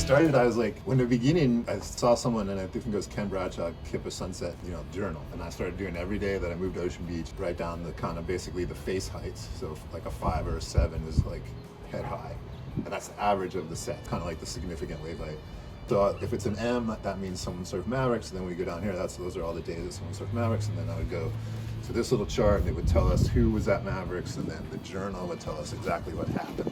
started, I was like, when the beginning, I saw someone, and I think it was Ken Bradshaw, keep a sunset, journal. And I started doing every day that I moved to Ocean Beach, write down the kind of basically the face heights. So like a 5 or a 7 is like head high. And that's the average of the set, kind of like the significant wave height. So if it's an M, that means someone surfed Mavericks. And then we go down here, those are all the days that someone surfed Mavericks. And then I would go to this little chart, and it would tell us who was at Mavericks, and then the journal would tell us exactly what happened.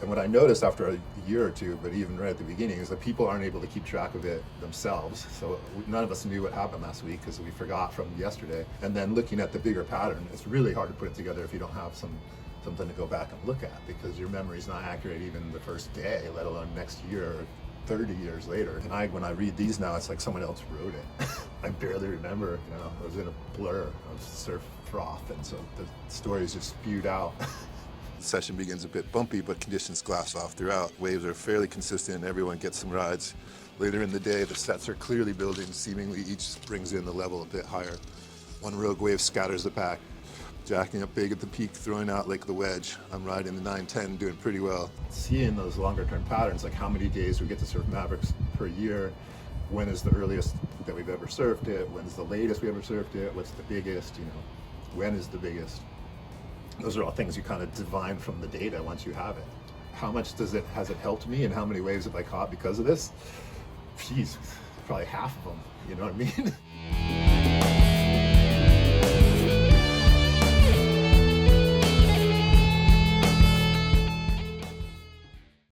And what I noticed after a year or two, but even right at the beginning, is that people aren't able to keep track of it themselves. So none of us knew what happened last week because we forgot from yesterday. And then looking at the bigger pattern, it's really hard to put it together if you don't have something to go back and look at, because your memory's not accurate even the first day, let alone next year or 30 years later. And when I read these now, it's like someone else wrote it. I barely remember, I was in a blur of surf froth, and so the stories just spewed out. The session begins a bit bumpy, but conditions glass off throughout. Waves are fairly consistent, everyone gets some rides. Later in the day, the sets are clearly building, seemingly each brings in the level a bit higher. One rogue wave scatters the pack, jacking up big at the peak, throwing out like the wedge. I'm riding the 910, doing pretty well. Seeing those longer term patterns, like how many days we get to surf Mavericks per year, when is the earliest that we've ever surfed it, when's the latest we ever surfed it, what's the biggest, when is the biggest? Those are all things you kind of divine from the data once you have it. How much has it helped me, and how many waves have I caught because of this? Jeez, probably half of them, you know what I mean?